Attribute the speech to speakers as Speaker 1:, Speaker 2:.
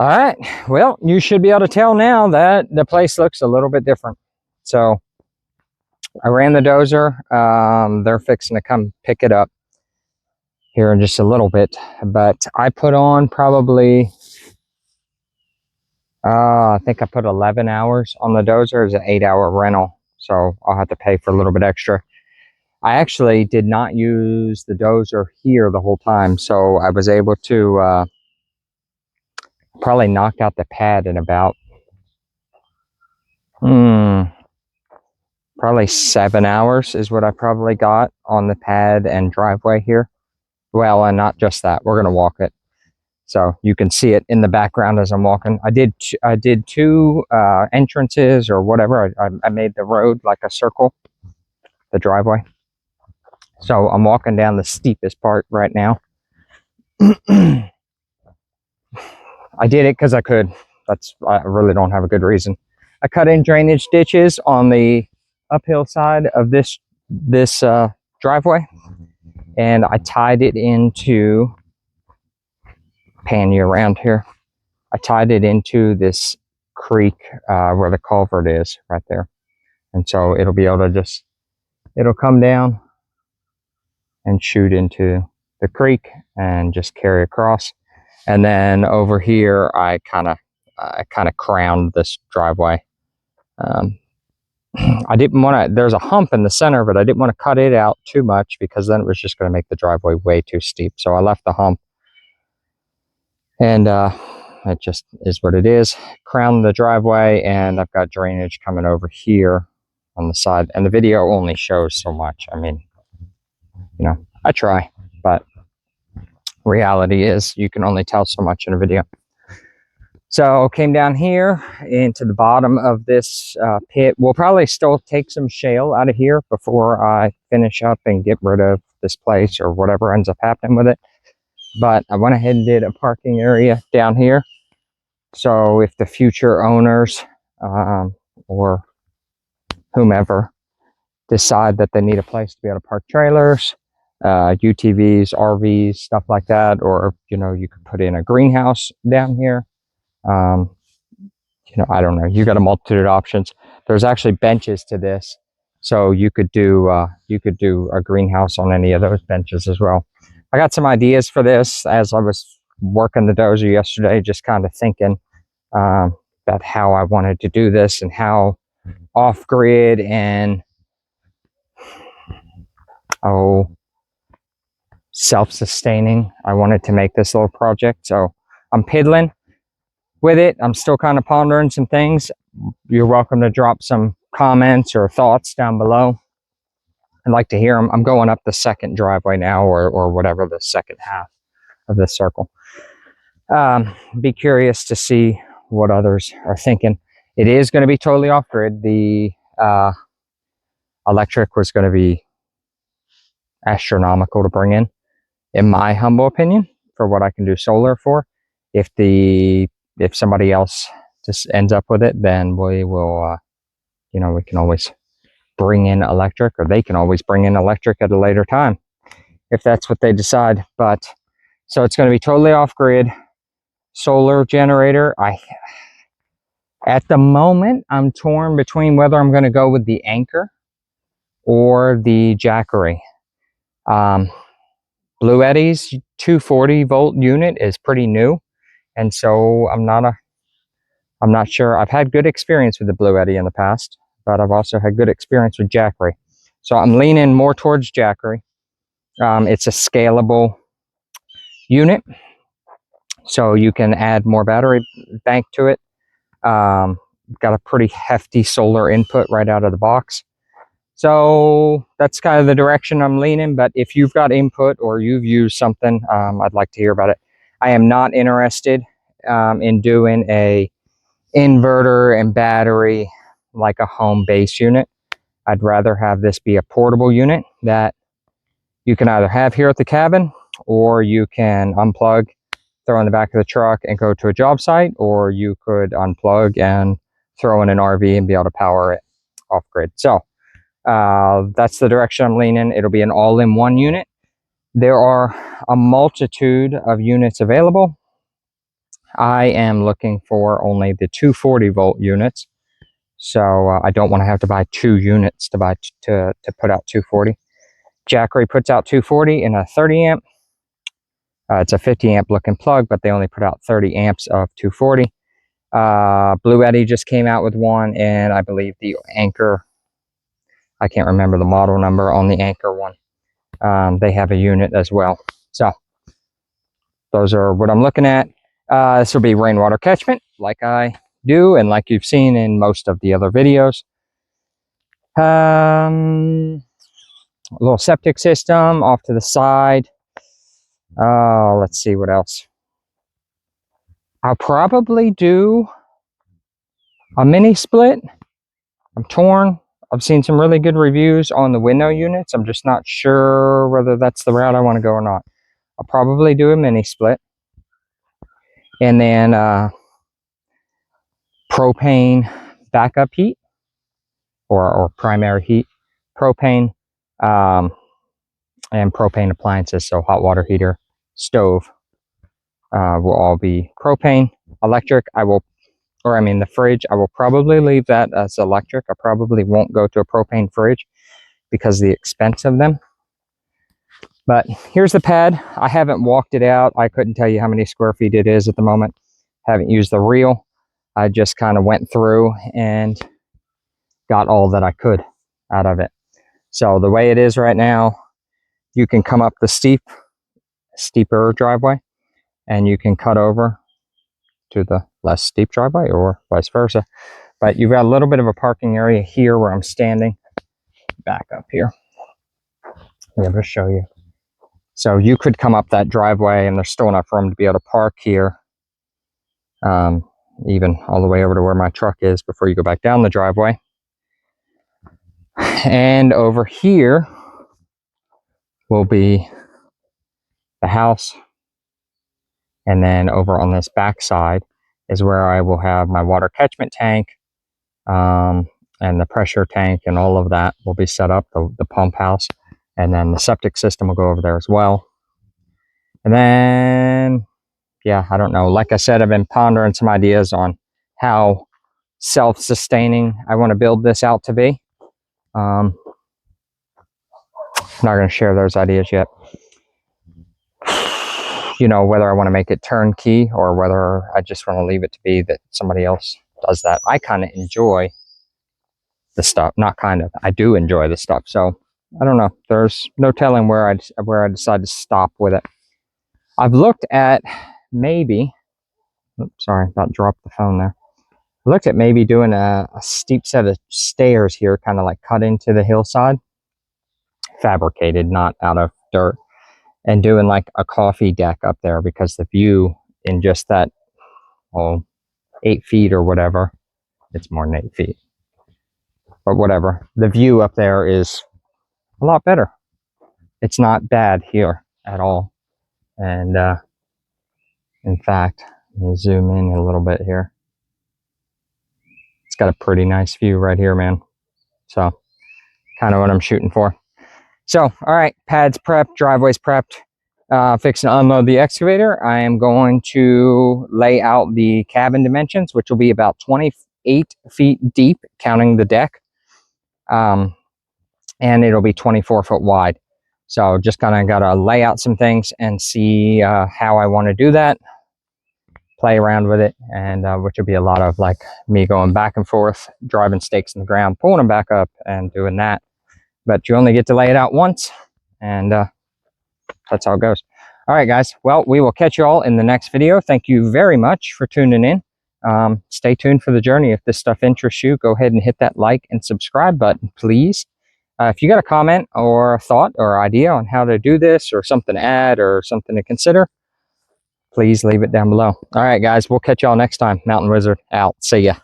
Speaker 1: All right, well, you should be able to tell now that the place looks a little bit different. So I ran the dozer. They're fixing to come pick it up here in just a little bit, but I put on probably, I think I put 11 hours on the dozer. It's an 8-hour rental, so I'll have to pay for a little bit extra. I actually did not use the dozer here the whole time, so I was able to probably knock out the pad in about probably 7 hours is what I probably got on the pad and driveway here. Well, and not just that, we're gonna walk it, so you can see it in the background as I'm walking. I did two entrances or whatever. I made the road like a circle, the driveway. So I'm walking down the steepest part right now. I did it because I could. I really don't have a good reason. I cut in drainage ditches on the uphill side of this driveway, and I tied it into, pan you around here, I tied it into this creek where the culvert is right there. And so it'll be able to just, it'll come down and shoot into the creek and just carry across. And then over here, I kind of crowned this driveway. I didn't want to, there's a hump in the center, but I didn't want to cut it out too much because then it was just going to make the driveway way too steep. So I left the hump, and it just is what it is. Crowned the driveway, and I've got drainage coming over here on the side. And the video only shows so much. I mean, you know, I try, but reality is you can only tell so much in a video. So came down here into the bottom of this pit. We'll probably still take some shale out of here before I finish up and get rid of this place or whatever ends up happening with it. But I went ahead and did a parking area down here. So if the future owners or whomever decide that they need a place to be able to park trailers, UTVs, RVs, stuff like that, or, you know, you could put in a greenhouse down here. You know, I don't know, you got a multitude of options. There's actually benches to this, so you could do a greenhouse on any of those benches as well. I got some ideas for this as I was working the dozer yesterday, just kind of thinking about how I wanted to do this and how off-grid and self-sustaining I wanted to make this little project. So I'm piddling with it. I'm still kind of pondering some things. You're welcome to drop some comments or thoughts down below. I'd like to hear them. I'm going up the second driveway now, or whatever, the second half of this circle. Be curious to see what others are thinking. It is going to be totally off-grid. The electric was going to be astronomical to bring in my humble opinion, for what I can do solar for. If somebody else just ends up with it, then we will, you know, we can always bring in electric, or they can always bring in electric at a later time if that's what they decide. But so it's going to be totally off-grid, solar generator. At the moment, I'm torn between whether I'm going to go with the Anchor or the Jackery. Blue Eddy's 240 volt unit is pretty new, and so I'm not sure. I've had good experience with the Blue Eddy in the past, but I've also had good experience with Jackery. So I'm leaning more towards Jackery. It's a scalable unit, so you can add more battery bank to it. Got a pretty hefty solar input right out of the box. So that's kind of the direction I'm leaning. But if you've got input or you've used something, I'd like to hear about it. I am not interested in doing a inverter and battery like a home base unit. I'd rather have this be a portable unit that you can either have here at the cabin, or you can unplug, throw in the back of the truck and go to a job site, or you could unplug and throw in an RV and be able to power it off grid. So that's the direction I'm leaning. It'll be an all-in-one unit. There are a multitude of units available. I am looking for only the 240 volt units. So I don't want to have to buy 2 units to put out 240. Jackery puts out 240 in a 30 amp. It's a 50 amp looking plug, but they only put out 30 amps of 240. Blue Eddy just came out with one, and I believe the Anchor, I can't remember the model number on the Anchor one. They have a unit as well. So those are what I'm looking at. This will be rainwater catchment, like I do, and like you've seen in most of the other videos. A little septic system off to the side. Let's see what else. I'll probably do a mini split. I'm torn. I've seen some really good reviews on the window units. I'm just not sure whether that's the route I want to go or not. I'll probably do a mini split. And then propane backup heat or primary heat. Propane and propane appliances, so hot water heater, stove will all be propane. Electric, the fridge, I will probably leave that as electric. I probably won't go to a propane fridge because of the expense of them. But here's the pad. I haven't walked it out. I couldn't tell you how many square feet it is at the moment. Haven't used the reel. I just kind of went through and got all that I could out of it. So the way it is right now, you can come up the steeper driveway, and you can cut over to the less steep driveway or vice versa. But you've got a little bit of a parking area here where I'm standing. Back up here. Let me just show you. So you could come up that driveway, and there's still enough room to be able to park here. Even all the way over to where my truck is before you go back down the driveway. And over here will be the house. And then over on this back side is where I will have my water catchment tank, and the pressure tank, and all of that will be set up, the pump house. And then the septic system will go over there as well. And then, yeah, I don't know. Like I said, I've been pondering some ideas on how self-sustaining I want to build this out to be. I'm not going to share those ideas yet. You know, whether I want to make it turnkey or whether I just want to leave it to be that somebody else does that. I kind of enjoy the stuff. Not kind of. I do enjoy the stuff. So I don't know. There's no telling where I decide to stop with it. I've looked at maybe. Oops, sorry, about dropped the phone there. I looked at maybe doing a steep set of stairs here, kind of like cut into the hillside, fabricated, not out of dirt, and doing like a coffee deck up there, because the view in just that 8 feet or whatever, it's more than 8 feet, but whatever, the view up there is a lot better. It's not bad here at all. And in fact, let me zoom in a little bit here. It's got a pretty nice view right here, man. So kind of what I'm shooting for. So, all right, pads prepped, driveways prepped, fixing to unload the excavator. I am going to lay out the cabin dimensions, which will be about 28 feet deep, counting the deck. And it'll be 24 foot wide. So just kind of got to lay out some things and see how I want to do that. Play around with it, and which will be a lot of like me going back and forth, driving stakes in the ground, pulling them back up, and doing that. But you only get to lay it out once, and that's how it goes. All right, guys. Well, we will catch you all in the next video. Thank you very much for tuning in. Stay tuned for the journey. If this stuff interests you, go ahead and hit that like and subscribe button, please. If you got a comment or a thought or idea on how to do this, or something to add or something to consider, please leave it down below. All right, guys. We'll catch y'all next time. Mountain Wizard out. See ya.